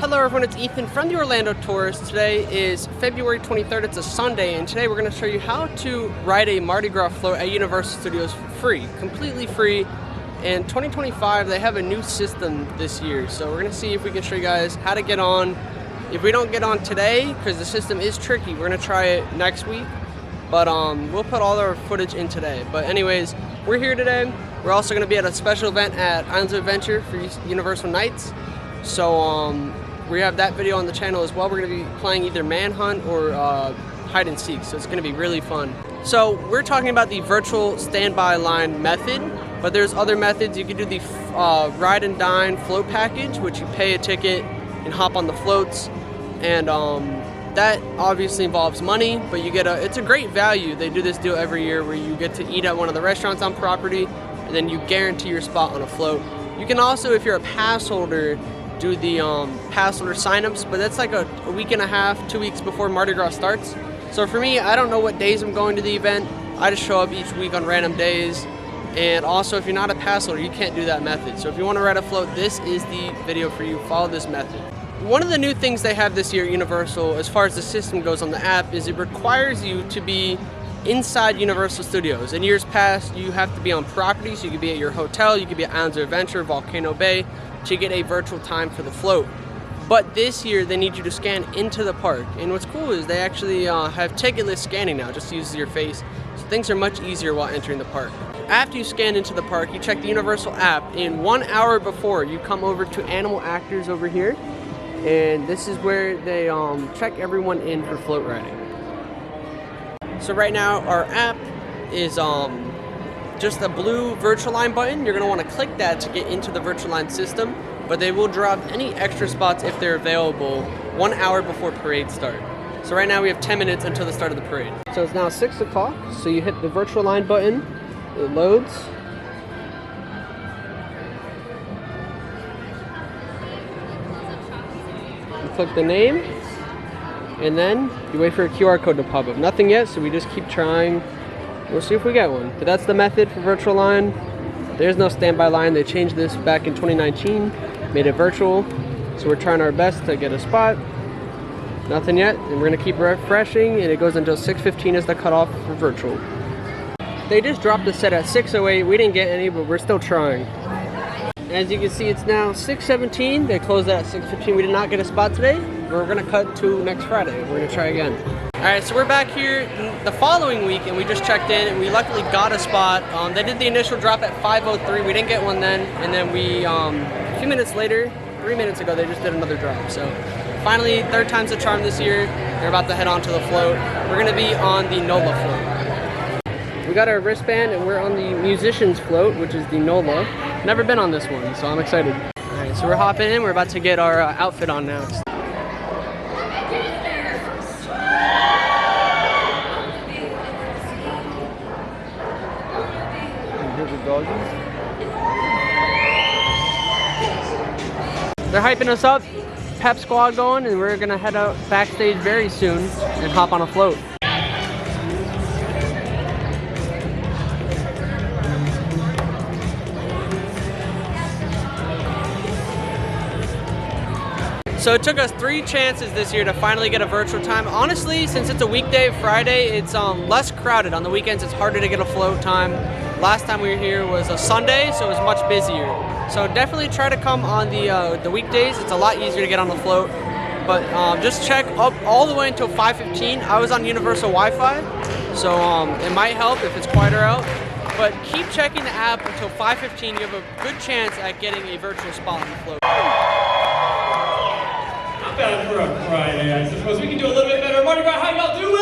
Hello everyone, it's Ethan from the Orlando Tours. Today is February 23rd, it's a Sunday, and today we're going to show you how to ride a Mardi Gras float at Universal Studios for free, completely free. In 2025, they have a new system this year, so we're going to see if we can show you guys how to get on. If we don't get on today, because the system is tricky, we're going to try it next week, but we'll put all our footage in today. But anyways, we're here today. We're also going to be at a special event at Islands of Adventure for Universal Nights. So we have that video on the channel as well. We're going to be playing either Manhunt or Hide and Seek, so it's going to be really fun. So we're talking about the virtual standby line method, but there's other methods. You can do the Ride and Dine float package, which you pay a ticket and hop on the floats, and that obviously involves money, but you get it's a great value. They do this deal every year where you get to eat at one of the restaurants on property, and then you guarantee your spot on a float. You can also, if you're a pass holder, do the pass holder signups, but that's like a week and a half, 2 weeks before Mardi Gras starts. So for me, I don't know what days I'm going to the event. I just show up each week on random days. And also, if you're not a pass holder, you can't do that method. So if you want to ride a float, this is the video for you. Follow this method. One of the new things they have this year at Universal, as far as the system goes on the app, is it requires you to be inside Universal Studios. In years past, you have to be on property, so you could be at your hotel, you could be at Islands of Adventure, Volcano Bay, to get a virtual time for the float. But this year, they need you to scan into the park. And what's cool is they actually have ticketless scanning now, just uses your face. So things are much easier while entering the park. After you scan into the park, you check the Universal app, and 1 hour before, you come over to Animal Actors over here. And this is where they check everyone in for float riding. So right now, our app is just a blue virtual line button. You're going to want to click that to get into the virtual line system, but they will drop any extra spots if they're available 1 hour before parade start. So right now we have 10 minutes until the start of the parade. So it's now 6 o'clock, so you hit the virtual line button, it loads. You click the name, and then you wait for a QR code to pop up. Nothing yet, so we just keep trying. We'll see if we get one. But that's the method for virtual line. There's no standby line. They changed this back in 2019, made it virtual. So we're trying our best to get a spot. Nothing yet, and we're gonna keep refreshing, and it goes until 6:15 is the cutoff for virtual. They just dropped the set at 6:08. We didn't get any, but we're still trying. As you can see, it's now 6:17. They closed that at 6:15. We did not get a spot today. We're gonna cut to next Friday. We're gonna try again. All right, so we're back here the following week, and we just checked in, and we luckily got a spot. They did the initial drop at 5:03. We didn't get one then, and then we, a few minutes later, 3 minutes ago, they just did another drop. So finally, third time's the charm this year. They're about to head onto the float. We're gonna be on the NOLA float. We got our wristband, and we're on the musician's float, which is the NOLA. Never been on this one, so I'm excited. All right, so we're hopping in. We're about to get our outfit on now. They're hyping us up, pep squad going, and we're gonna head out backstage very soon and hop on a float. So it took us 3 chances this year to finally get a virtual time. Honestly, since it's a weekday, Friday, it's less crowded. On the weekends, it's harder to get a float time. Last time we were here was a Sunday, so it was much busier. So definitely try to come on the weekdays. It's a lot easier to get on the float. But just check up all the way until 5:15. I was on Universal Wi-Fi, so it might help if it's quieter out. But keep checking the app until 5:15. You have a good chance at getting a virtual spot on the float. Not bad for a Friday, I suppose. We can do a little bit better. Mardi Gras, how y'all doing?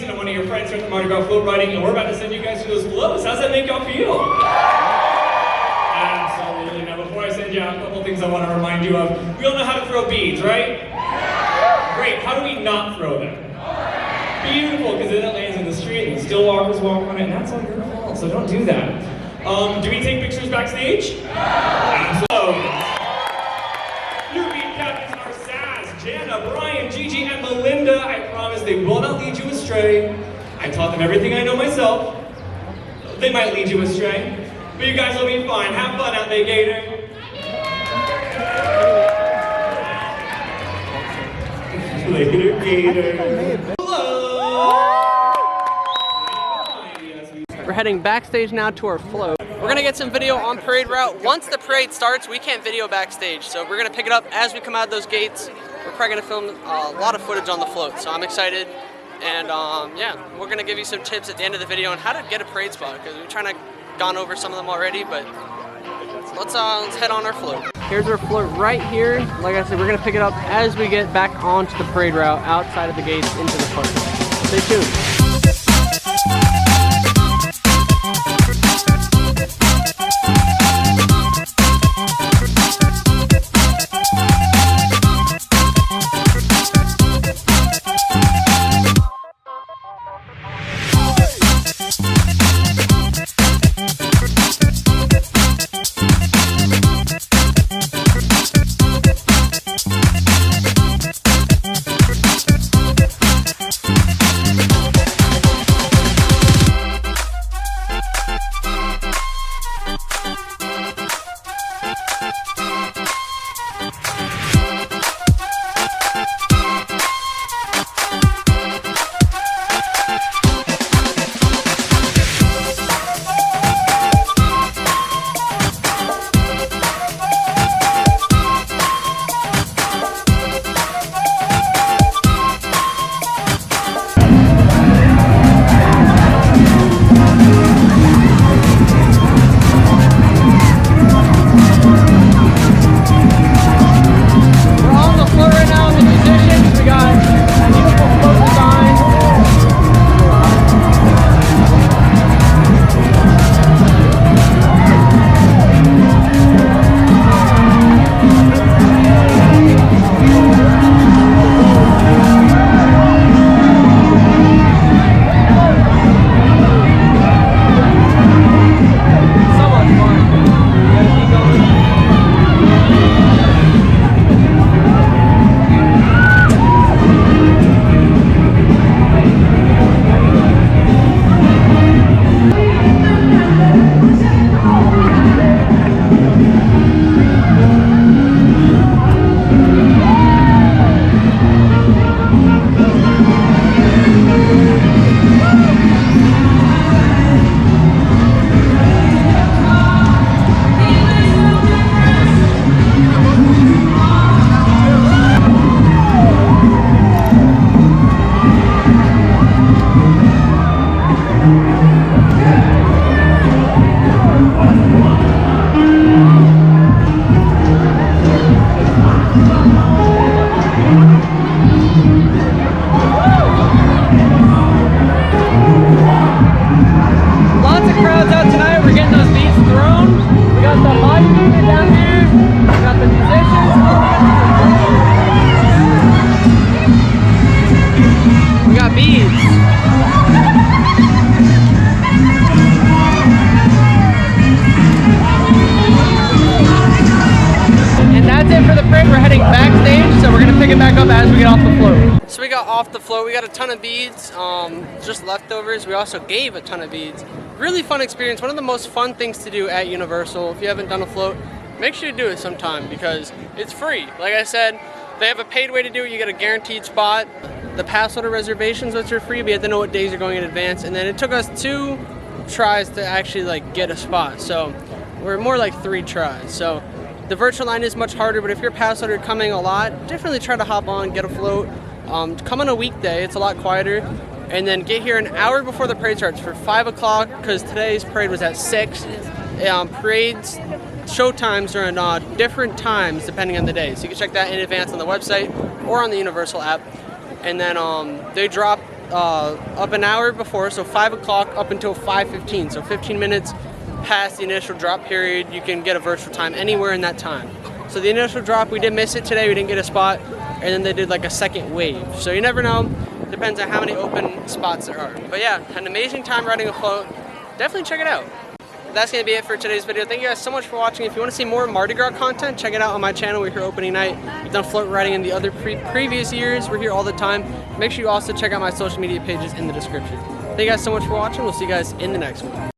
I'm one of your friends here at the Mardi Gras float riding, and we're about to send you guys to those floats. How's that make y'all feel? Absolutely. Now, before I send you out, a couple things I want to remind you of. We all know how to throw beads, right? Great. How do we not throw them? Beautiful, because then it lands in the street, and still walkers walk on it, and that's all your fault, so don't do that. Do we take pictures backstage? Absolutely. Your beat captains are Saz, Jana, Brian, Gigi, and Melinda. I promise they will not lead you astray. I taught them everything I know myself. They might lead you astray. But you guys will be fine. Have fun out there, Gator. Later, Gator. We're heading backstage now to our float. We're gonna get some video on parade route. Once the parade starts, we can't video backstage, so we're gonna pick it up as we come out of those gates. We're probably gonna film a lot of footage on the float, so I'm excited. And yeah, we're gonna give you some tips at the end of the video on how to get a parade spot, because we've kind of gone over some of them already, but let's head on our float. Here's our float right here. Like I said, we're gonna pick it up as we get back onto the parade route outside of the gates into the park. Stay tuned. So we got off the float, we got a ton of beads, just leftovers. We also gave a ton of beads. Really fun experience, one of the most fun things to do at Universal. If you haven't done a float, make sure you do it sometime because it's free. Like I said, they have a paid way to do it, you get a guaranteed spot. The pass holder reservations, which are free, but you have to know what days you're going in advance. And then it took us 2 tries to actually get a spot. So we're more like 3 tries. So the virtual line is much harder, but if you're a pass holder coming a lot, definitely try to hop on, get a float. Come on a weekday, it's a lot quieter, and then get here an hour before the parade starts for 5 o'clock, because today's parade was at 6. Parades, show times are in different times depending on the day, so you can check that in advance on the website or on the Universal app. And then they drop up an hour before, so 5 o'clock up until 5:15, so 15 minutes past the initial drop period, you can get a virtual time anywhere in that time. So the initial drop, we did miss it today, we didn't get a spot, and then they did like a second wave. So you never know, depends on how many open spots there are. But yeah, had an amazing time riding a float. Definitely check it out. That's gonna be it for today's video. Thank you guys so much for watching. If you wanna see more Mardi Gras content, check it out on my channel. We're here opening night. We've done float riding in the other previous years. We're here all the time. Make sure you also check out my social media pages in the description. Thank you guys so much for watching. We'll see you guys in the next one.